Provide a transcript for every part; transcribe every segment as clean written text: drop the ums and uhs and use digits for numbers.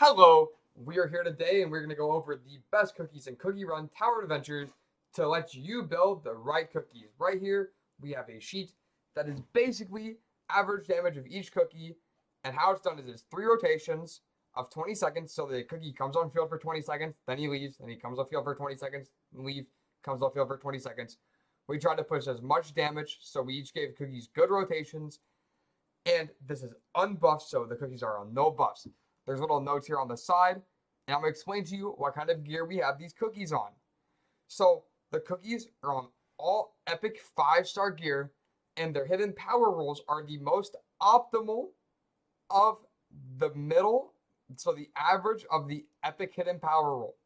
Hello, we are here today and we're going to go over the best cookies in Cookie Run Tower Adventures to let you build the right cookies. Right here, we have a sheet that is basically average damage of each cookie, and how it's done is it's 3 rotations of 20 seconds. So the cookie comes on field for 20 seconds, then he leaves, then he comes off field for 20 seconds, leaves, comes off field for 20 seconds. We tried to push as much damage, so we each gave cookies good rotations, and this is unbuffed, so the cookies are on no buffs. There's little notes here on the side, and I'm going to explain to you what kind of gear we have these cookies on. So the cookies are on all epic 5-star gear, and their hidden power rolls are the most optimal of the middle, so the average of the epic hidden power roll.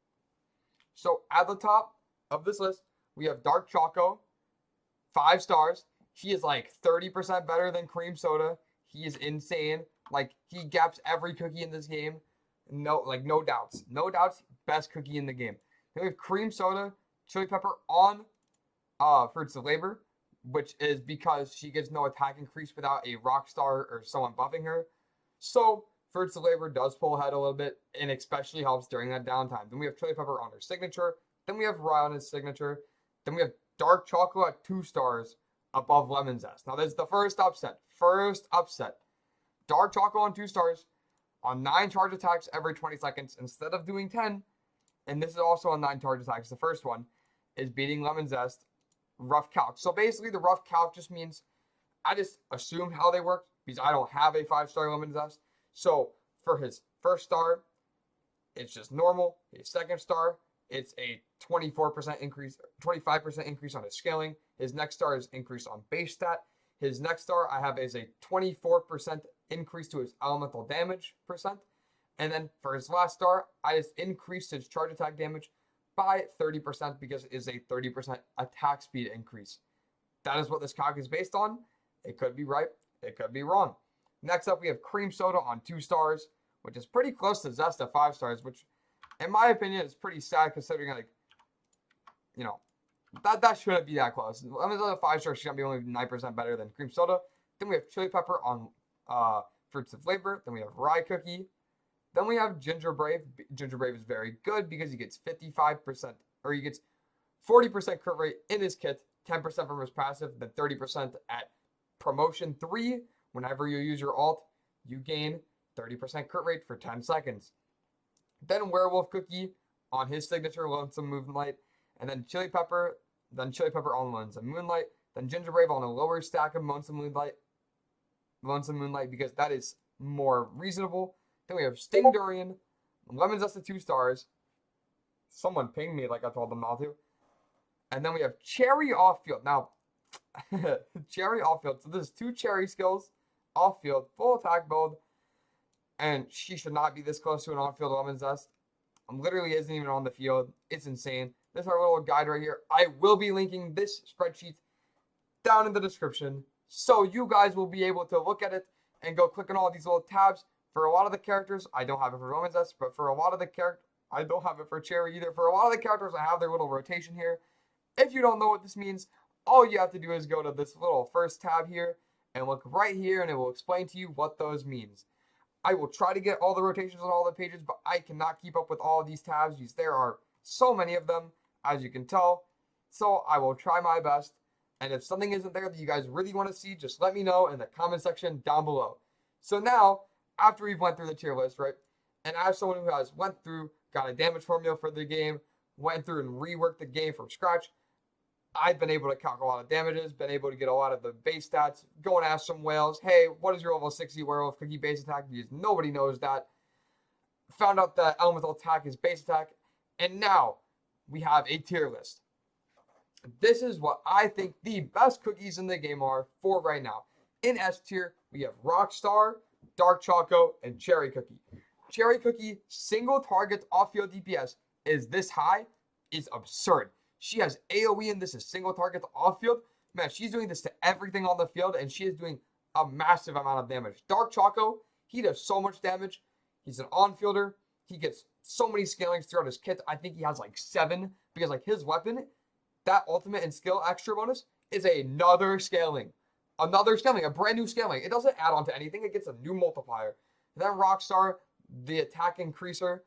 So at the top of this list, we have Dark Choco, 5 stars. He is like 30% better than Cream Soda. He is insane. Like, he gaps every cookie in this game. No doubts. No doubts, best cookie in the game. Then we have Cream Soda, Chili Pepper on Fruits of Labor, which is because she gets no attack increase without a rock star or someone buffing her. So, Fruits of Labor does pull ahead a little bit, and especially helps during that downtime. Then we have Chili Pepper on her signature. Then we have Rye on his signature. Then we have Dark Chocolate at 2 stars above Lemon Zest. Now, this is the first upset. Dark Chocolate on 2 stars on 9 charge attacks every 20 seconds instead of doing 10. And this is also on 9 charge attacks. The first one is beating Lemon Zest rough calc. So basically, the rough calc just means I just assume how they work because I don't have a 5-star Lemon Zest. So for his first star, it's just normal. His second star, it's a 24% increase, 25% increase on his scaling. His next star is increased on base stat. His next star I have is a 24% increase to his elemental damage percent. And then for his last star, I just increased his charge attack damage by 30% because it is a 30% attack speed increase. That is what this calc is based on. It could be right. It could be wrong. Next up, we have Cream Soda on 2 stars, which is pretty close to Zest at 5 stars, which in my opinion is pretty sad considering, like, you know, that shouldn't be that close. Lemon Zest at 5 stars should be only 9% better than Cream Soda. Then we have Chili Pepper on Fruits of Flavor. Then we have Rye Cookie. Then we have Ginger Brave. Ginger Brave is very good because he gets 55%, or he gets 40% crit rate in his kit, 10% from his passive, then 30% at promotion 3. Whenever you use your alt, you gain 30% crit rate for 10 seconds. Then Werewolf Cookie on his signature, Lonesome Moonlight. And then Chili Pepper on Lonesome Moonlight. Then Ginger Brave on a lower stack of Lonesome Moonlight because that is more reasonable. Then we have Sting Durian, Lemon Zest at 2 stars. Someone pinged me like I told them not to. And then we have Cherry Off-Field. Now, Cherry Off-Field. So this is 2 Cherry skills, off-field, full attack build. And she should not be this close to an on-field Lemon Zest. Literally isn't even on the field. It's insane. This is our little guide right here. I will be linking this spreadsheet down in the description, so you guys will be able to look at it and go click on all these little tabs. For a lot of the characters, I don't have it for Lemon Zest, but for a lot of the characters, I don't have it for Cherry either. For a lot of the characters, I have their little rotation here. If you don't know what this means, all you have to do is go to this little first tab here and look right here, and it will explain to you what those means. I will try to get all the rotations on all the pages, but I cannot keep up with all of these tabs because there are so many of them, as you can tell. So I will try my best. And if something isn't there that you guys really want to see, just let me know in the comment section down below. So now, after we've went through the tier list, right, and as someone who has went through, got a damage formula for the game, went through and reworked the game from scratch, I've been able to calc a lot of damages, been able to get a lot of the base stats, go and ask some whales, hey, what is your level 60 werewolf cookie base attack? Because nobody knows that. Found out that elemental attack is base attack, and now we have a tier list. This is what I think the best cookies in the game are for right now. In S tier, we have Rockstar, Dark Choco, and Cherry Cookie. Cherry Cookie single target off-field DPS is this high is absurd. She has AoE and this is single target off-field. Man, she's doing this to everything on the field, and she is doing a massive amount of damage. Dark Choco, he does so much damage. He's an on-fielder. He gets so many scalings throughout his kit. I think he has like 7 because like his weapon, that ultimate and skill extra bonus is another scaling. A brand new scaling. It doesn't add on to anything. It gets a new multiplier. Then Rockstar, the attack increaser.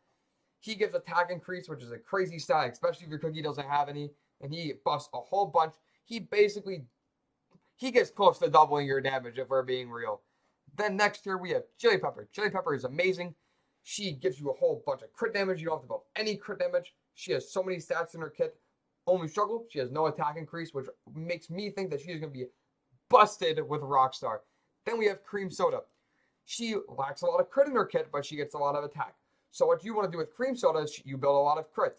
He gives attack increase, which is a crazy stat, especially if your cookie doesn't have any, and he buffs a whole bunch. He gets close to doubling your damage if we're being real. Then next here we have Chili Pepper. Chili Pepper is amazing. She gives you a whole bunch of crit damage. You don't have to buff any crit damage. She has so many stats in her kit. Only struggle, she has no attack increase, which makes me think that she's going to be busted with Rockstar. Then we have Cream Soda. She lacks a lot of crit in her kit, but she gets a lot of attack. So what you want to do with Cream Soda is you build a lot of crit.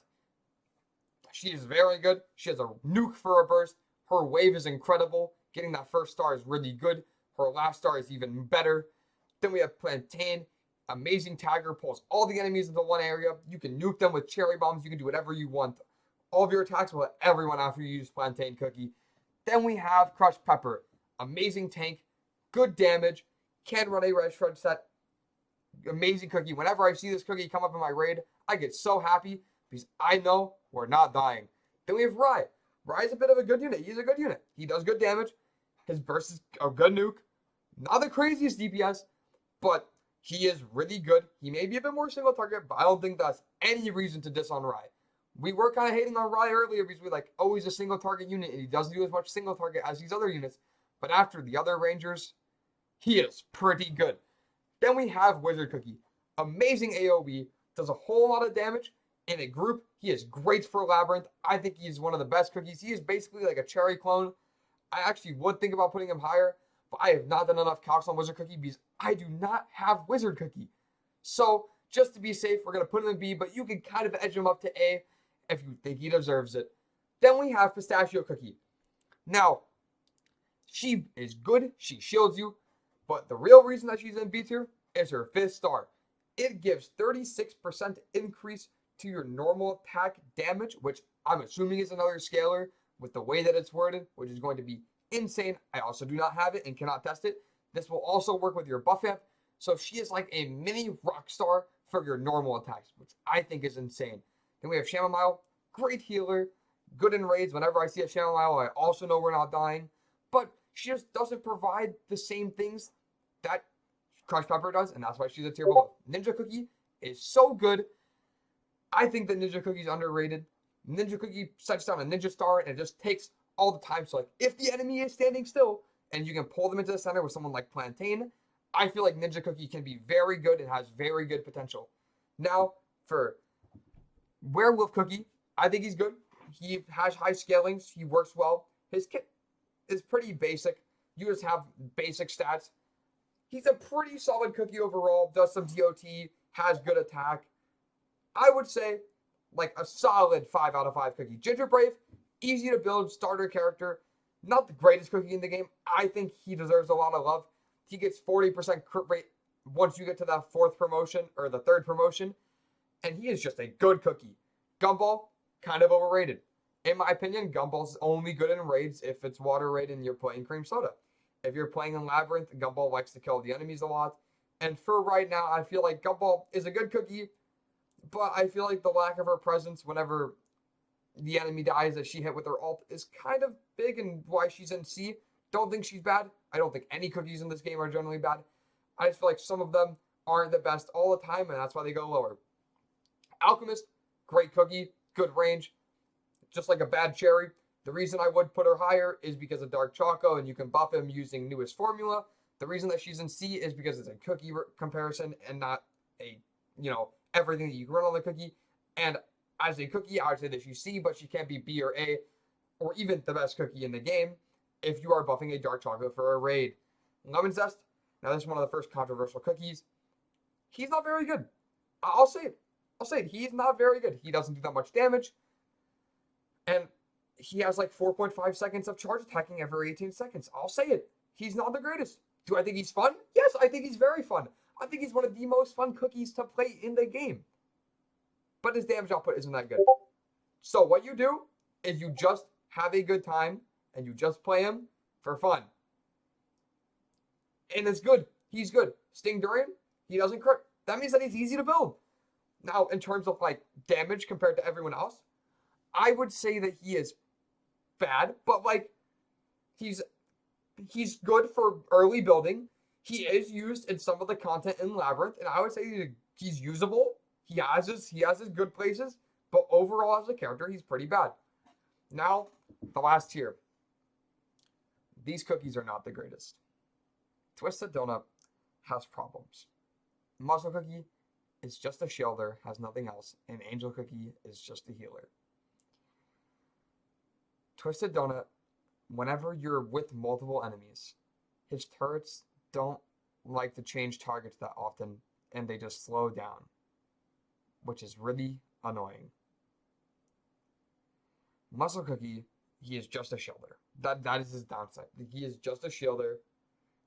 She is very good. She has a nuke for a burst. Her wave is incredible. Getting that first star is really good. Her last star is even better. Then we have Plantain. Amazing tagger, pulls all the enemies into one area. You can nuke them with cherry bombs. You can do whatever you want. All of your attacks will hit everyone after you use Plantain Cookie. Then we have Crushed Pepper. Amazing tank. Good damage. Can run a red shred set. Amazing cookie. Whenever I see this cookie come up in my raid, I get so happy because I know we're not dying. Then we have Rye. Rye's a bit of a good unit. He's a good unit. He does good damage. His burst is a good nuke. Not the craziest DPS, but he is really good. He may be a bit more single target, but I don't think that's any reason to diss on Rye. We were kind of hating on Rye earlier because we like, oh, he's a single target unit and he doesn't do as much single target as these other units. But after the other Rangers, he is pretty good. Then we have Wizard Cookie. Amazing AoE, does a whole lot of damage. In a group, he is great for Labyrinth. I think he's one of the best cookies. He is basically like a cherry clone. I actually would think about putting him higher, but I have not done enough calcs on Wizard Cookie because I do not have Wizard Cookie. So, just to be safe, we're going to put him in B, but you can kind of edge him up to A if you think he deserves it. Then we have Pistachio Cookie. Now, she is good. She shields you. But the real reason that she's in B tier is her 5th star. It gives 36% increase to your normal attack damage, which I'm assuming is another scalar with the way that it's worded, which is going to be insane. I also do not have it and cannot test it. This will also work with your buff amp. So she is like a mini Rockstar for your normal attacks, which I think is insane. Then we have Chamomile, great healer, good in raids. Whenever I see a Chamomile, I also know we're not dying. But she just doesn't provide the same things that Crushed Pepper does, and that's why she's a tier below. Ninja Cookie is so good. I think that Ninja Cookie is underrated. Ninja Cookie sets down a Ninja Star, and it just takes all the time. So, like, if the enemy is standing still, and you can pull them into the center with someone like Plantain, I feel like Ninja Cookie can be very good and has very good potential. Now, for Werewolf Cookie, I think he's good. He has high scalings. He works well. His kit is pretty basic. You just have basic stats. He's a pretty solid cookie overall. Does some DOT. Has good attack. I would say like a solid 5 out of 5 cookie. Ginger Brave, easy to build starter character. Not the greatest cookie in the game. I think he deserves a lot of love. He gets 40% crit rate once you get to that 4th promotion or the 3rd promotion. And he is just a good cookie. Gumball, kind of overrated. In my opinion, Gumball's only good in raids if it's water raid and you're playing Cream Soda. If you're playing in Labyrinth, Gumball likes to kill the enemies a lot. And for right now, I feel like Gumball is a good cookie, but I feel like the lack of her presence whenever the enemy dies that she hit with her ult is kind of big and why she's in C. Don't think she's bad. I don't think any cookies in this game are generally bad. I just feel like some of them aren't the best all the time, and that's why they go lower. Alchemist, great cookie, good range, just like a bad cherry. The reason I would put her higher is because of Dark Choco, and you can buff him using newest formula. The reason that she's in C is because it's a cookie comparison and not a, everything that you can run on the cookie. And as a cookie, I would say that she's C, but she can't be B or A, or even the best cookie in the game if you are buffing a Dark Choco for a raid. Lemon Zest, now this is one of the first controversial cookies. He's not very good. I'll say it. He's not very good. He doesn't do that much damage. And he has like 4.5 seconds of charge attacking every 18 seconds. I'll say it. He's not the greatest. Do I think he's fun? Yes, I think he's very fun. I think he's one of the most fun cookies to play in the game. But his damage output isn't that good. So what you do is you just have a good time and you just play him for fun. And it's good. He's good. Sting Durian, he doesn't crit. That means that he's easy to build. Now, in terms of like damage compared to everyone else, I would say that he is bad, but like he's good for early building. He is used in some of the content in Labyrinth, and I would say he's a He's usable. He has his good places, but overall as a character, he's pretty bad. Now, the last tier. These cookies are not the greatest. Twisted Donut has problems. Muscle Cookie is just a shielder, has nothing else, and Angel Cookie is just a healer. Twisted Donut, whenever you're with multiple enemies, his turrets don't like to change targets that often, and they just slow down, which is really annoying. Muscle Cookie, he is just a shielder. That is his downside. He is just a shielder,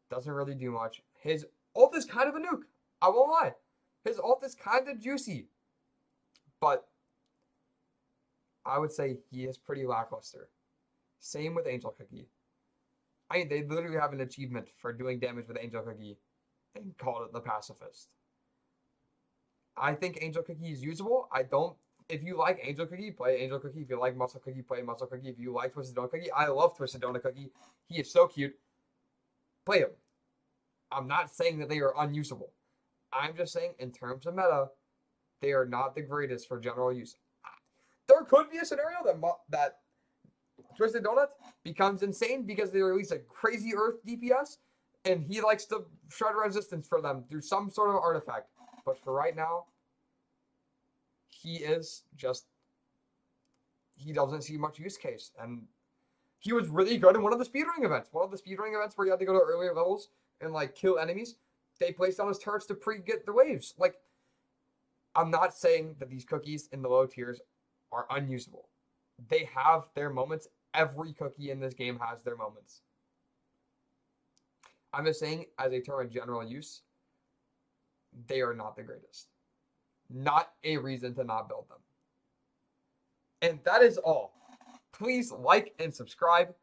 doesn't really do much. His ult is kind of a nuke. I won't lie. His ult is kind of juicy, but I would say he is pretty lackluster. Same with Angel Cookie. I mean, they literally have an achievement for doing damage with Angel Cookie and called it the Pacifist. I think Angel Cookie is usable. If you like Angel Cookie, play Angel Cookie. If you like Muscle Cookie, play Muscle Cookie. If you like Twisted Donut Cookie, I love Twisted Donut Cookie. He is so cute. Play him. I'm not saying that they are unusable. I'm just saying, in terms of meta, they are not the greatest for general use. There could be a scenario that Twisted Donut becomes insane because they release a crazy Earth DPS, and he likes to shred resistance for them through some sort of artifact. But for right now, he doesn't see much use case. And he was really good in one of the speedrunning events. One of the speedrunning events where you had to go to earlier levels and like kill enemies. They placed on his turrets to pre-get the waves. Like, I'm not saying that these cookies in the low tiers are unusable. They have their moments. Every cookie in this game has their moments. I'm just saying, as a term of general use, they are not the greatest. Not a reason to not build them. And that is all. Please like and subscribe.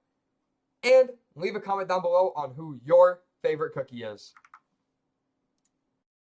And leave a comment down below on who your favorite cookie is.